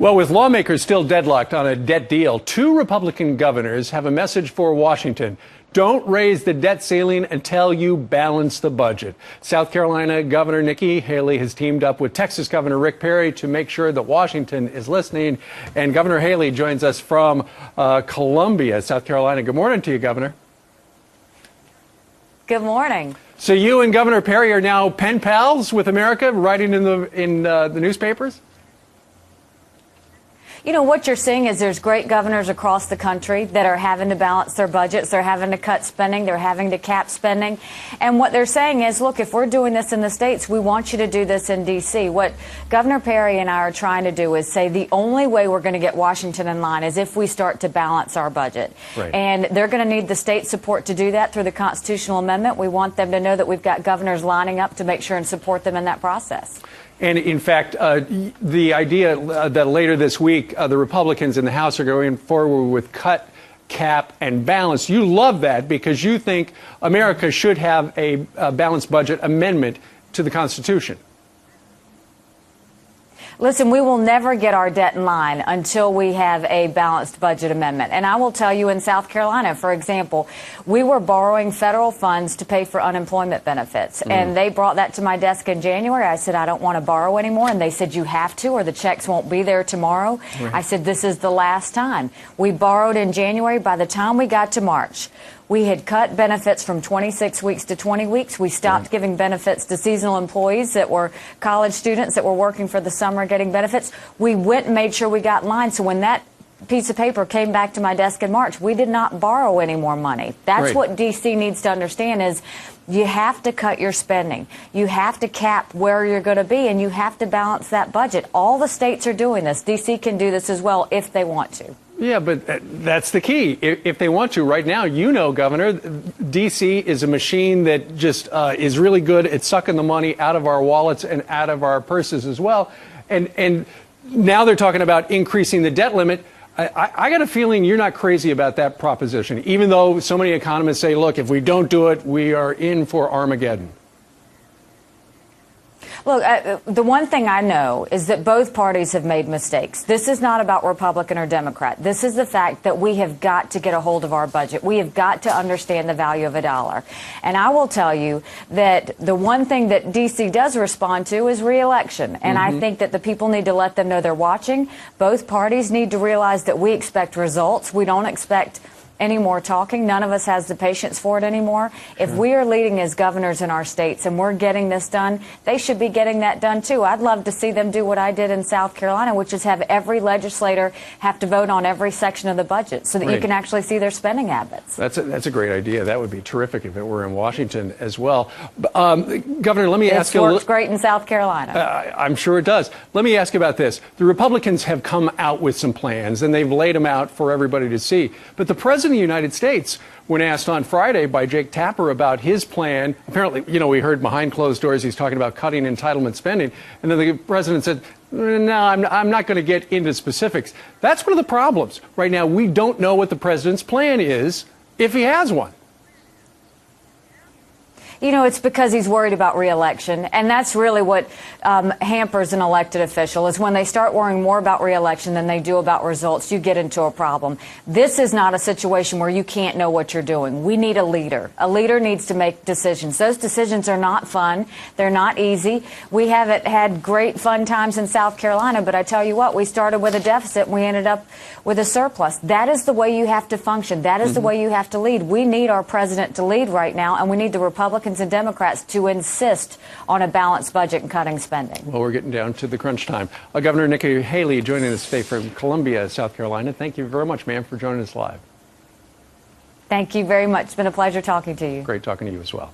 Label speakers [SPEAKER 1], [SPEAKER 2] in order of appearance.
[SPEAKER 1] Well, with lawmakers still deadlocked on a debt deal, two Republican governors have a message for Washington. Don't raise the debt ceiling until you balance the budget. South Carolina Governor Nikki Haley has teamed up with Texas Governor Rick Perry to make sure that Washington is listening. And Governor Haley joins us from Columbia, South Carolina. Good morning to you, Governor.
[SPEAKER 2] Good morning.
[SPEAKER 1] So you and Governor Perry are now pen pals with America, writing in the newspapers?
[SPEAKER 2] You know, what you're seeing is there's great governors across the country that are having to balance their budgets. They're having to cut spending. They're having to cap spending. And what they're saying is, look, if we're doing this in the states, we want you to do this in D.C. What Governor Perry and I are trying to do is say the only way we're going to get Washington in line is if we start to balance our budget.
[SPEAKER 1] Right.
[SPEAKER 2] And they're going to need the state support to do that through the constitutional amendment. We want them to know that we've got governors lining up to make sure and support them in that process.
[SPEAKER 1] And in fact, the idea that later this week, the Republicans in the House are going forward with cut, cap, and balance. You love that because you think America should have a balanced budget amendment to the Constitution.
[SPEAKER 2] Listen, we will never get our debt in line until we have a balanced budget amendment. And I will tell you, in South Carolina, for example, we were borrowing federal funds to pay for unemployment benefits. And they brought that to my desk in January. I said, I don't want to borrow anymore. And they said, you have to, or the checks won't be there tomorrow. Right. I said, this is the last time. We borrowed in January. By the time we got to March, we had cut benefits from 26 weeks to 20 weeks. We stopped giving benefits to seasonal employees that were college students that were working for the summer getting benefits. We went and made sure we got in line. So when that piece of paper came back to my desk in March, we did not borrow any more money. That's
[SPEAKER 1] right.
[SPEAKER 2] What D.C. needs to understand is you have to cut your spending. You have to cap where you're going to be, and you have to balance that budget. All the states are doing this. D.C. can do this as well if they want to.
[SPEAKER 1] Yeah, but that's the key. If they want to. Right now, you know, Governor, D.C. is a machine that just is really good at sucking the money out of our wallets and out of our purses as well. And now they're talking about increasing the debt limit. I got a feeling you're not crazy about that proposition, even though so many economists say, look, if we don't do it, we are in for Armageddon.
[SPEAKER 2] Look, the one thing I know is that both parties have made mistakes. This is not about Republican or Democrat. This is the fact that we have got to get a hold of our budget. We have got to understand the value of a dollar. And I will tell you that the one thing that D.C. does respond to is re-election. And I think that the people need to let them know they're watching. Both parties need to realize that we expect results. We don't expect any more talking. None of us has the patience for it anymore. If we are leading as governors in our states and we're getting this done, they should be getting that done too. I'd love to see them do what I did in South Carolina, which is have every legislator have to vote on every section of the budget so that you can actually see their spending habits.
[SPEAKER 1] That's a great idea. That would be terrific if it were in Washington as well. Governor, let me ask you.
[SPEAKER 2] It works great in South Carolina.
[SPEAKER 1] I'm sure it does. Let me ask you about this. The Republicans have come out with some plans, and they've laid them out for everybody to see. But the President of the United States, when asked on Friday by Jake Tapper about his plan, apparently, you know, we heard behind closed doors he's talking about cutting entitlement spending, and then the president said, no, I'm not going to get into specifics. That's one of the problems. Right now, we don't know what the president's plan is, if he has one.
[SPEAKER 2] You know, it's because he's worried about re-election, and that's really what hampers an elected official, is when they start worrying more about re-election than they do about results, you get into a problem. This is not a situation where you can't know what you're doing. We need a leader. A leader needs to make decisions. Those decisions are not fun. They're not easy. We haven't had great fun times in South Carolina, but I tell you what, we started with a deficit and we ended up with a surplus. That is the way you have to function. That is the way you have to lead. We need our president to lead right now, and we need the Republicans and Democrats to insist on a balanced budget and cutting spending.
[SPEAKER 1] Well, we're getting down to the crunch time. Governor Nikki Haley joining us today from Columbia, South Carolina. Thank you very much, ma'am, for joining us live.
[SPEAKER 2] Thank you very much. It's been a pleasure talking to you.
[SPEAKER 1] Great talking to you as well.